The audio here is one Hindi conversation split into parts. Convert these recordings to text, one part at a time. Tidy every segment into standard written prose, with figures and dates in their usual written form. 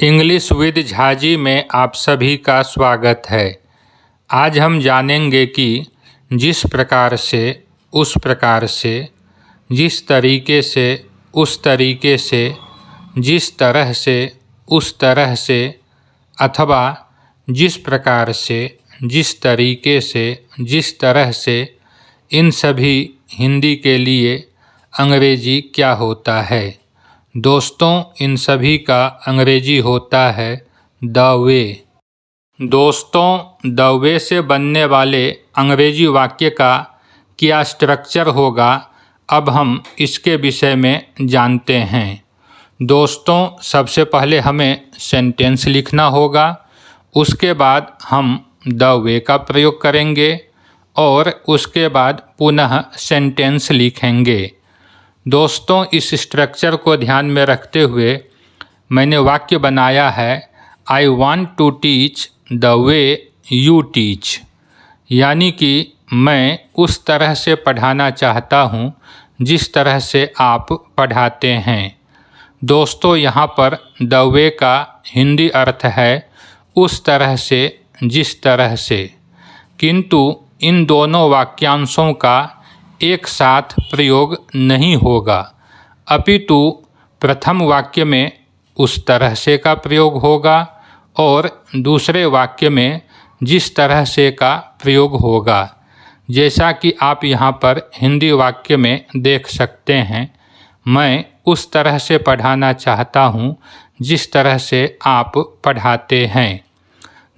इंग्लिश विद झाजी में आप सभी का स्वागत है। आज हम जानेंगे कि जिस प्रकार से, उस प्रकार से, जिस तरीके से, उस तरीके से, जिस तरह से, उस तरह से, अथवा जिस प्रकार से, जिस तरीके से, जिस तरह से, इन सभी हिंदी के लिए अंग्रेजी क्या होता है? दोस्तों, इन सभी का अंग्रेजी होता है द वे। दोस्तों, द वे से बनने वाले अंग्रेजी वाक्य का क्या स्ट्रक्चर होगा, अब हम इसके विषय में जानते हैं। दोस्तों, सबसे पहले हमें सेंटेंस लिखना होगा, उसके बाद हम द वे का प्रयोग करेंगे और उसके बाद पुनः सेंटेंस लिखेंगे। दोस्तों, इस स्ट्रक्चर को ध्यान में रखते हुए मैंने वाक्य बनाया है, I want to teach the way you teach, यानी कि मैं उस तरह से पढ़ाना चाहता हूँ जिस तरह से आप पढ़ाते हैं। दोस्तों, यहाँ पर द वे का हिंदी अर्थ है उस तरह से, जिस तरह से, किंतु इन दोनों वाक्यांशों का एक साथ प्रयोग नहीं होगा, अपितु प्रथम वाक्य में उस तरह से का प्रयोग होगा और दूसरे वाक्य में जिस तरह से का प्रयोग होगा। जैसा कि आप यहाँ पर हिंदी वाक्य में देख सकते हैं, मैं उस तरह से पढ़ाना चाहता हूँ जिस तरह से आप पढ़ाते हैं।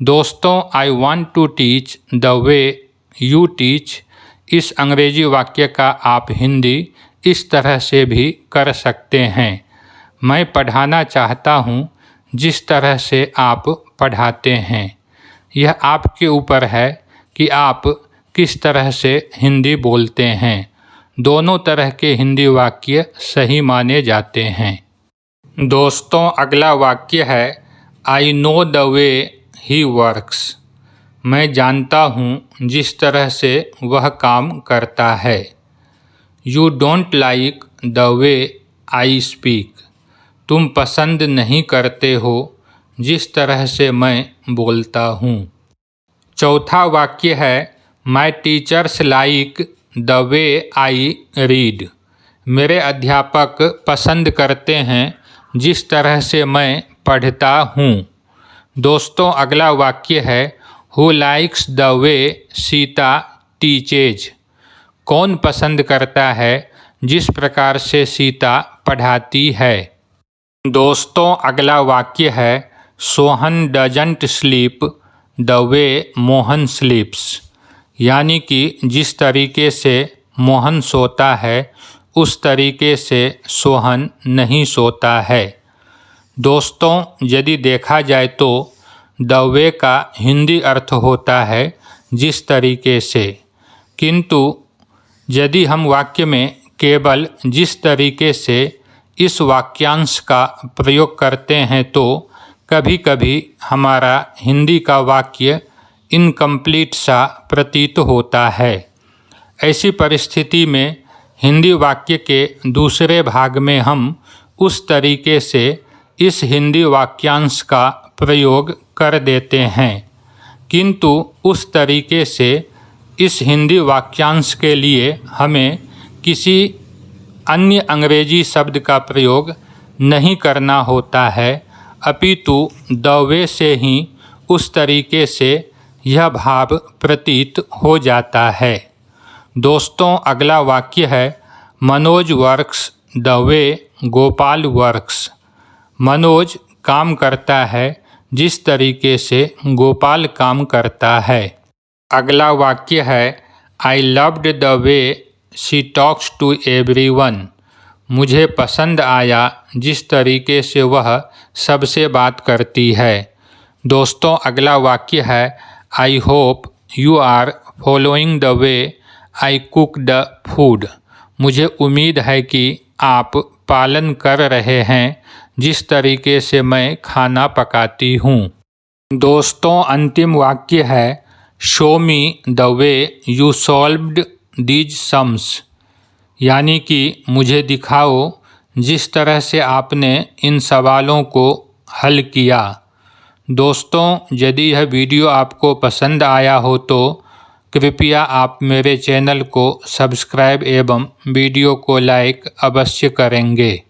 दोस्तों, I want to teach the way you teach, इस अंग्रेजी वाक्य का आप हिंदी इस तरह से भी कर सकते हैं, मैं पढ़ाना चाहता हूँ जिस तरह से आप पढ़ाते हैं। यह आपके ऊपर है कि आप किस तरह से हिंदी बोलते हैं। दोनों तरह के हिंदी वाक्य सही माने जाते हैं। दोस्तों, अगला वाक्य है, I know the way he works, मैं जानता हूँ जिस तरह से वह काम करता है। You don't like the way I speak, तुम पसंद नहीं करते हो जिस तरह से मैं बोलता हूँ। चौथा वाक्य है, my teachers like the way I read, मेरे अध्यापक पसंद करते हैं जिस तरह से मैं पढ़ता हूँ। दोस्तों, अगला वाक्य है, who likes the way Sita teaches, कौन पसंद करता है जिस प्रकार से सीता पढ़ाती है। दोस्तों, अगला वाक्य है, Sohan doesn't sleep the way Mohan स्लीप्स, यानी कि जिस तरीके से मोहन सोता है उस तरीके से सोहन नहीं सोता है। दोस्तों, यदि देखा जाए तो द वे का हिंदी अर्थ होता है जिस तरीके से, किंतु यदि हम वाक्य में केवल जिस तरीके से इस वाक्यांश का प्रयोग करते हैं तो कभी कभी हमारा हिंदी का वाक्य इनकम्प्लीट सा प्रतीत होता है। ऐसी परिस्थिति में हिंदी वाक्य के दूसरे भाग में हम उस तरीके से इस हिंदी वाक्यांश का प्रयोग कर देते हैं, किंतु उस तरीके से इस हिंदी वाक्यांश के लिए हमें किसी अन्य अंग्रेजी शब्द का प्रयोग नहीं करना होता है, अपितु द वे से ही उस तरीके से यह भाव प्रतीत हो जाता है। दोस्तों, अगला वाक्य है, Manoj works the way Gopal works, Manoj काम करता है जिस तरीके से गोपाल काम करता है। अगला वाक्य है, I loved the way she talks to everyone, मुझे पसंद आया जिस तरीके से वह सबसे बात करती है। दोस्तों, अगला वाक्य है, I hope you are following the way I cook the food, मुझे उम्मीद है कि आप पालन कर रहे हैं जिस तरीके से मैं खाना पकाती हूँ। दोस्तों, अंतिम वाक्य है, show me the way you solved these sums, यानी कि मुझे दिखाओ जिस तरह से आपने इन सवालों को हल किया। दोस्तों, यदि यह वीडियो आपको पसंद आया हो तो कृपया आप मेरे चैनल को सब्सक्राइब एवं वीडियो को लाइक अवश्य करेंगे।